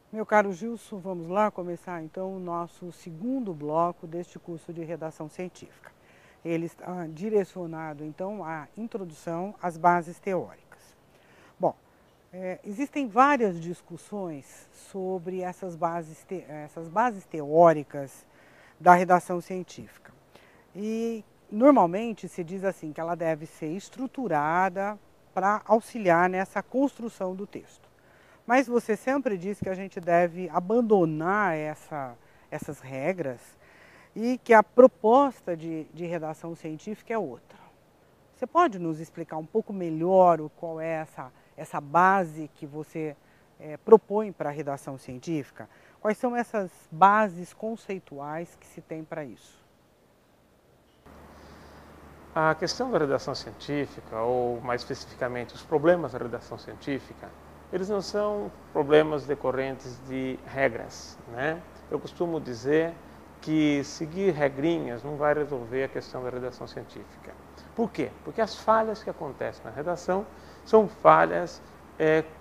Meu caro Gilson, vamos lá começar então o nosso segundo bloco deste curso de redação científica. Ele está direcionado então à introdução às bases teóricas. Bom, existem várias discussões sobre essas bases teóricas da redação científica. E normalmente se diz assim que ela deve ser estruturada para auxiliar nessa construção do texto. Mas você sempre diz que a gente deve abandonar essas regras e que a proposta de redação científica é outra. Você pode nos explicar um pouco melhor qual é essa base que você propõe para a redação científica? Quais são essas bases conceituais que se tem para isso? A questão da redação científica, ou mais especificamente os problemas da redação científica, eles não são problemas decorrentes de regras, né? Eu costumo dizer que seguir regrinhas não vai resolver a questão da redação científica. Por quê? Porque as falhas que acontecem na redação são falhas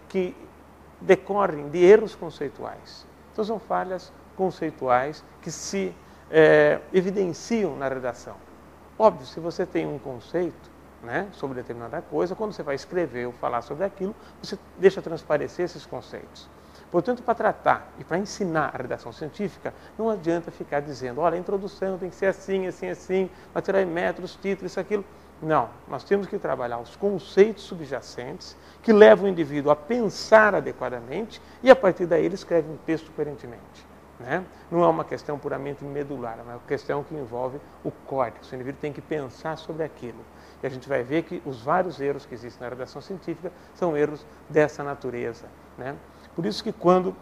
que decorrem de erros conceituais. Então são falhas conceituais que se evidenciam na redação. Óbvio, se você tem um conceito, né, sobre determinada coisa, quando você vai escrever ou falar sobre aquilo, você deixa transparecer esses conceitos. Portanto, para tratar e para ensinar a redação científica, não adianta ficar dizendo, olha, a introdução tem que ser assim, assim, assim, vai tirar métodos, títulos, isso, aquilo. Não, nós temos que trabalhar os conceitos subjacentes que levam o indivíduo a pensar adequadamente e, a partir daí, ele escreve um texto coerentemente. Né? Não é uma questão puramente medular, é uma questão que envolve o córtex. O indivíduo tem que pensar sobre aquilo. E a gente vai ver que os vários erros que existem na redação científica são erros dessa natureza. Né? Por isso que quando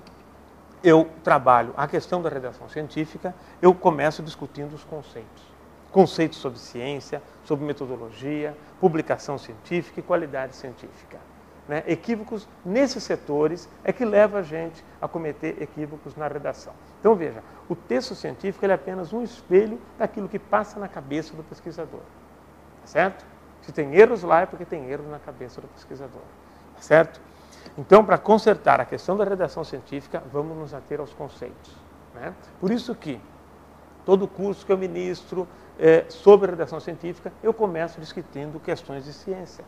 eu trabalho a questão da redação científica, eu começo discutindo os conceitos. Conceitos sobre ciência, sobre metodologia, publicação científica e qualidade científica. Né? Equívocos nesses setores é que leva a gente a cometer equívocos na redação. Então veja, o texto científico ele é apenas um espelho daquilo que passa na cabeça do pesquisador. Certo? Se tem erros lá é porque tem erros na cabeça do pesquisador. Certo? Então, para consertar a questão da redação científica, vamos nos ater aos conceitos. Né? Por isso que todo curso que eu ministro sobre redação científica, eu começo discutindo questões de ciência.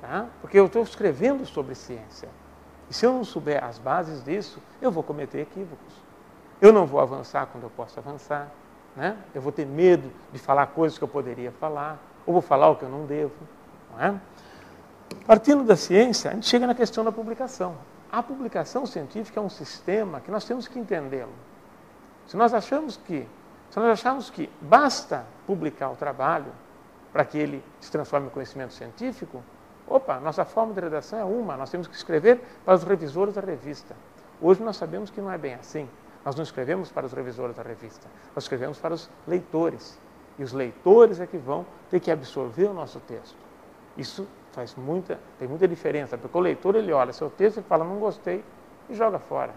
Tá? Porque eu estou escrevendo sobre ciência. E se eu não souber as bases disso, eu vou cometer equívocos. Eu não vou avançar quando eu posso avançar. Né? Eu vou ter medo de falar coisas que eu poderia falar, ou vou falar o que eu não devo. Não é? Partindo da ciência, a gente chega na questão da publicação. A publicação científica é um sistema que nós temos que entendê-lo. Se nós acharmos que basta publicar o trabalho para que ele se transforme em conhecimento científico, nossa forma de redação é uma, nós temos que escrever para os revisores da revista. Hoje nós sabemos que não é bem assim. Nós não escrevemos para os revisores da revista, nós escrevemos para os leitores. E os leitores é que vão ter que absorver o nosso texto. Isso tem muita diferença, porque o leitor ele olha seu texto e fala, não gostei, e joga fora.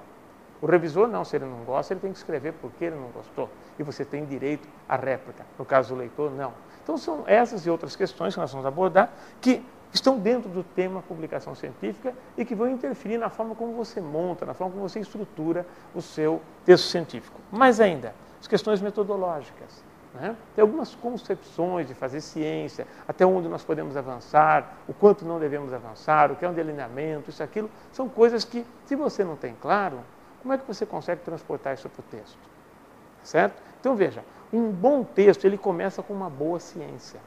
O revisor não, se ele não gosta, ele tem que escrever porque ele não gostou. E você tem direito à réplica. No caso do leitor, não. Então são essas e outras questões que nós vamos abordar que estão dentro do tema publicação científica e que vão interferir na forma como você monta, na forma como você estrutura o seu texto científico. Mais ainda, as questões metodológicas. Né? Tem algumas concepções de fazer ciência, até onde nós podemos avançar, o quanto não devemos avançar, o que é um delineamento, isso, aquilo. São coisas que, se você não tem claro, como é que você consegue transportar isso para o texto? Certo? Então, veja, um bom texto, ele começa com uma boa ciência.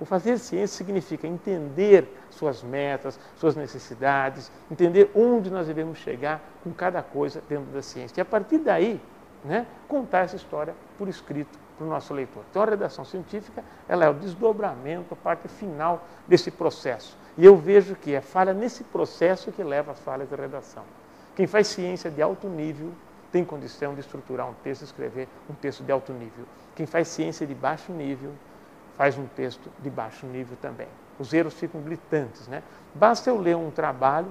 O fazer ciência significa entender suas metas, suas necessidades, entender onde nós devemos chegar com cada coisa dentro da ciência. E a partir daí, né, contar essa história por escrito para o nosso leitor. Então a redação científica ela é o desdobramento, a parte final desse processo. E eu vejo que é falha nesse processo que leva às falhas da redação. Quem faz ciência de alto nível tem condição de estruturar um texto e escrever um texto de alto nível. Quem faz ciência de baixo nível faz um texto de baixo nível também. Os erros ficam gritantes, né? Basta eu ler um trabalho,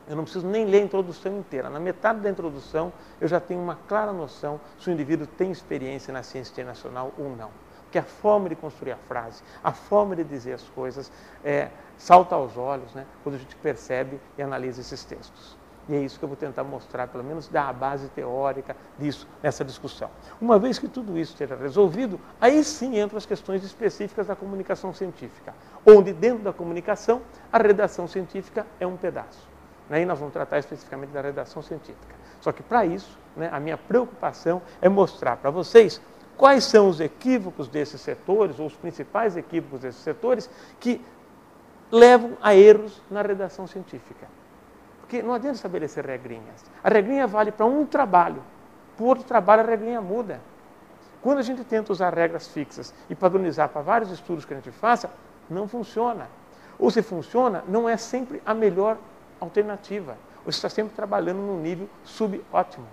eu não preciso nem ler a introdução inteira. Na metade da introdução, eu já tenho uma clara noção se o indivíduo tem experiência na ciência internacional ou não. Porque a forma de construir a frase, a forma de dizer as coisas, salta aos olhos, né? Quando a gente percebe e analisa esses textos. E é isso que eu vou tentar mostrar, pelo menos dar a base teórica disso, nessa discussão. Uma vez que tudo isso esteja resolvido, aí sim entram as questões específicas da comunicação científica, onde dentro da comunicação, a redação científica é um pedaço. Aí nós vamos tratar especificamente da redação científica. Só que para isso, a minha preocupação é mostrar para vocês quais são os equívocos desses setores, ou os principais equívocos desses setores, que levam a erros na redação científica. Porque não adianta estabelecer regrinhas. A regrinha vale para um trabalho, para o outro trabalho a regrinha muda. Quando a gente tenta usar regras fixas e padronizar para vários estudos que a gente faça, não funciona. Ou se funciona, não é sempre a melhor alternativa. Você está sempre trabalhando num nível subótimo.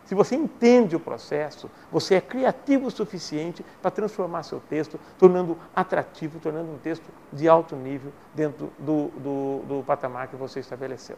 Se você entende o processo, você é criativo o suficiente para transformar seu texto, tornando atrativo, tornando um texto de alto nível dentro do patamar que você estabeleceu.